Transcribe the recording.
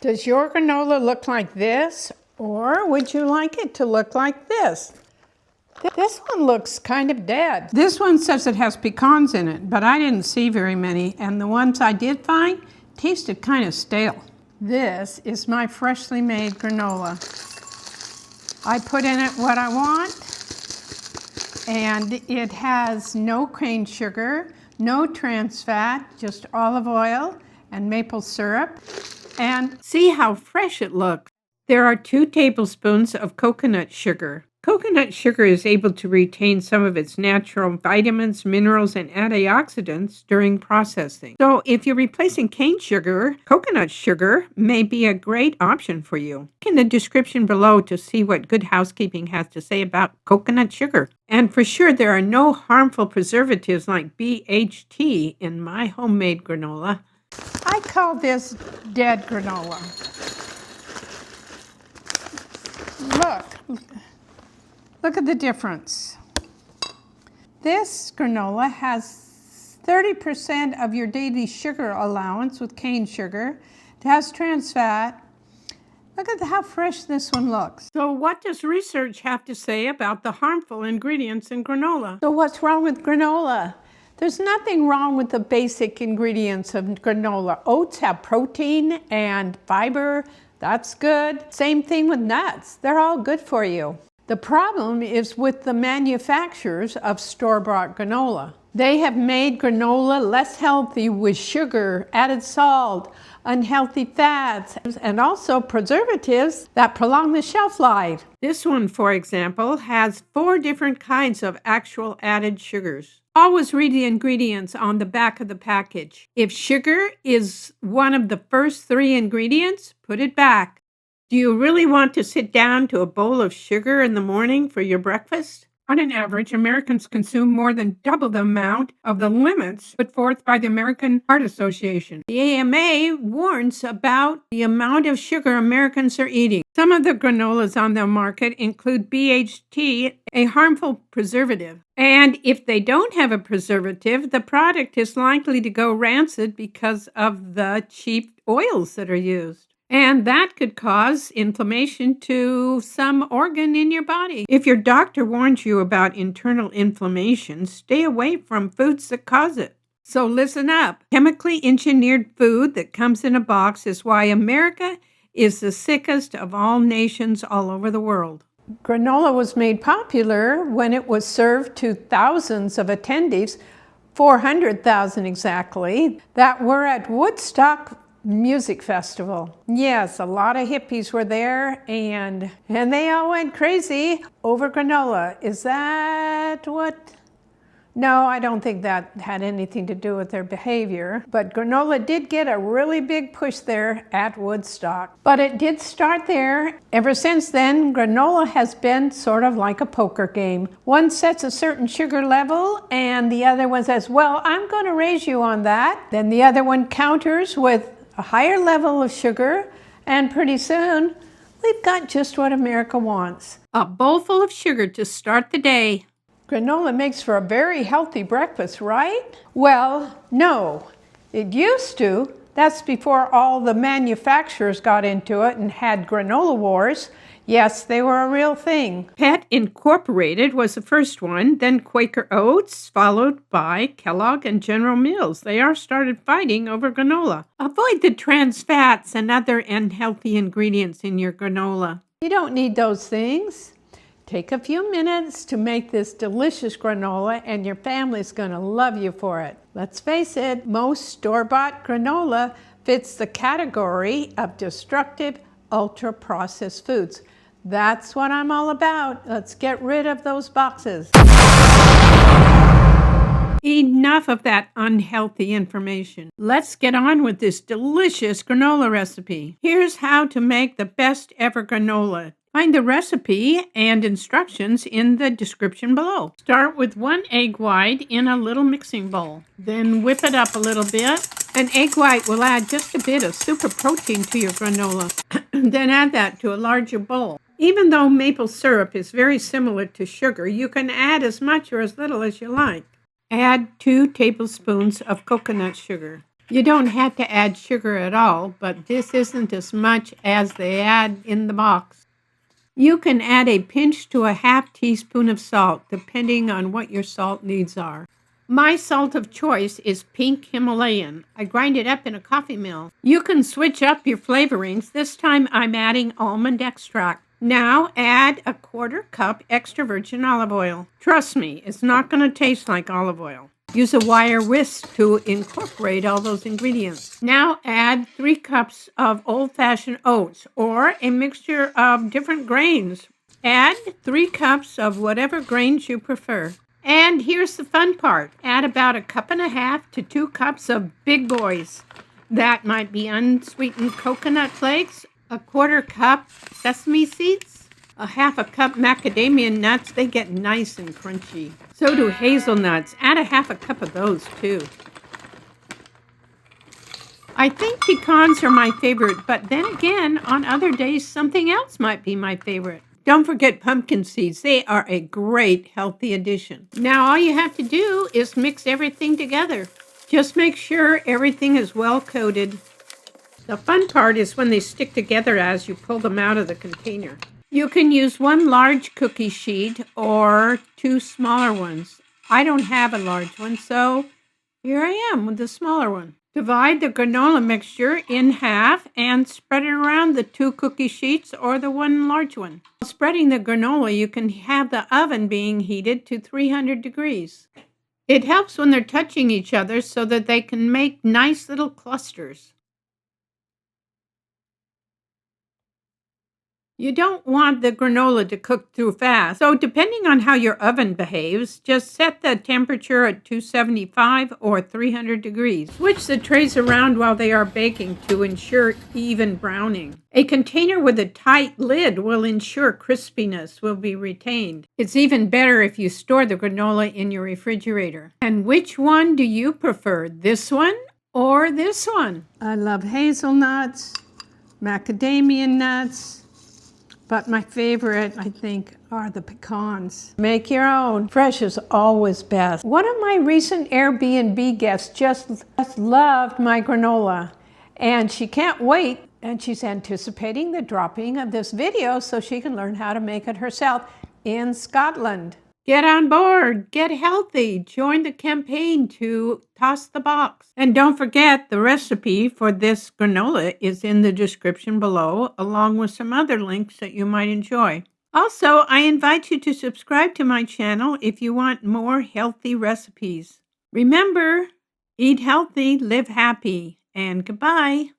Does your granola look like this, or would you like it to look like this? This one looks kind of dead. This one says it has pecans in it, but I didn't see very many, and the ones I did find tasted kind of stale. This is my freshly made granola. I put in it what I want, and it has no cane sugar, no trans fat, just olive oil and maple syrup. And see how fresh it looks. There are 2 tablespoons of coconut sugar. Coconut sugar is able to retain some of its natural vitamins, minerals, and antioxidants during processing. So if you're replacing cane sugar, coconut sugar may be a great option for you. Look in the description below to see what Good Housekeeping has to say about coconut sugar. And for sure, there are no harmful preservatives like BHT in my homemade granola. I call this dead granola. Look at the difference. This granola has 30% of your daily sugar allowance with cane sugar. It has trans fat. Look at how fresh this one looks. So what does research have to say about the harmful ingredients in granola? So what's wrong with granola? There's nothing wrong with the basic ingredients of granola. Oats have protein and fiber. That's good. Same thing with nuts. They're all good for you. The problem is with the manufacturers of store-bought granola. They have made granola less healthy with sugar, added salt, unhealthy fats, and also preservatives that prolong the shelf life. This one, for example, has 4 different kinds of actual added sugars. Always read the ingredients on the back of the package. If sugar is one of the first 3 ingredients, put it back. Do you really want to sit down to a bowl of sugar in the morning for your breakfast? On an average, Americans consume more than double the amount of the limits put forth by the American Heart Association. The AMA warns about the amount of sugar Americans are eating. Some of the granolas on the market include BHT, a harmful preservative. And if they don't have a preservative, the product is likely to go rancid because of the cheap oils that are used. And that could cause inflammation to some organ in your body. If your doctor warns you about internal inflammation, stay away from foods that cause it. So listen up. Chemically engineered food that comes in a box is why America is the sickest of all nations all over the world. Granola was made popular when it was served to thousands of attendees, 400,000 exactly, that were at Woodstock Music Festival. Yes, a lot of hippies were there, and they all went crazy over granola. Is that what? No, I don't think that had anything to do with their behavior, but granola did get a really big push there at Woodstock. But it did start there. Ever since then, granola has been sort of like a poker game. One sets a certain sugar level, and the other one says, well, I'm going to raise you on that. Then the other one counters with a higher level of sugar, and pretty soon, we've got just what America wants. A bowl full of sugar to start the day. Granola makes for a very healthy breakfast, right? Well, no. It used to. That's before all the manufacturers got into it and had granola wars. Yes, they were a real thing. Pet Incorporated was the first one, then Quaker Oats, followed by Kellogg and General Mills. They all started fighting over granola. Avoid the trans fats and other unhealthy ingredients in your granola. You don't need those things. Take a few minutes to make this delicious granola, and your family's going to love you for it. Let's face it, most store-bought granola fits the category of destructive, ultra-processed foods. That's what I'm all about. Let's get rid of those boxes. Enough of that unhealthy information. Let's get on with this delicious granola recipe. Here's how to make the best ever granola. Find the recipe and instructions in the description below. Start with 1 egg white in a little mixing bowl. Then whip it up a little bit. An egg white will add just a bit of super protein to your granola. Then add that to a larger bowl. Even though maple syrup is very similar to sugar, you can add as much or as little as you like. Add 2 tablespoons of coconut sugar. You don't have to add sugar at all, but this isn't as much as they add in the box. You can add a pinch to a half teaspoon of salt, depending on what your salt needs are. My salt of choice is pink Himalayan. I grind it up in a coffee mill. You can switch up your flavorings. This time I'm adding almond extract. Now add a 1/4 cup extra virgin olive oil. Trust me, it's not going to taste like olive oil. Use a wire whisk to incorporate all those ingredients. Now add 3 cups of old-fashioned oats or a mixture of different grains. Add 3 cups of whatever grains you prefer. And here's the fun part. Add about 1.5 to 2 cups of big boys. That might be unsweetened coconut flakes, a 1/4 cup sesame seeds, a 1/2 cup macadamia nuts. They get nice and crunchy. So do hazelnuts. Add a 1/2 cup of those too. I think pecans are my favorite, but then again, on other days, something else might be my favorite. Don't forget pumpkin seeds. They are a great healthy addition. Now all you have to do is mix everything together. Just make sure everything is well coated. The fun part is when they stick together as you pull them out of the container. You can use 1 large cookie sheet or 2 smaller ones. I don't have a large one, so here I am with the smaller one. Divide the granola mixture in half and spread it around the 2 cookie sheets or the 1 large one. While spreading the granola, you can have the oven being heated to 300 degrees. It helps when they're touching each other so that they can make nice little clusters. You don't want the granola to cook too fast, so depending on how your oven behaves, just set the temperature at 275 or 300 degrees. Switch the trays around while they are baking to ensure even browning. A container with a tight lid will ensure crispiness will be retained. It's even better if you store the granola in your refrigerator. And which one do you prefer, this one or this one? I love hazelnuts, macadamia nuts. But my favorite, I think, are the pecans. Make your own. Fresh is always best. One of my recent Airbnb guests just loved my granola, and she can't wait, and she's anticipating the dropping of this video so she can learn how to make it herself in Scotland. Get on board, get healthy, join the campaign to toss the box. And don't forget, the recipe for this granola is in the description below, along with some other links that you might enjoy. Also, I invite you to subscribe to my channel if you want more healthy recipes. Remember, eat healthy, live happy, and goodbye.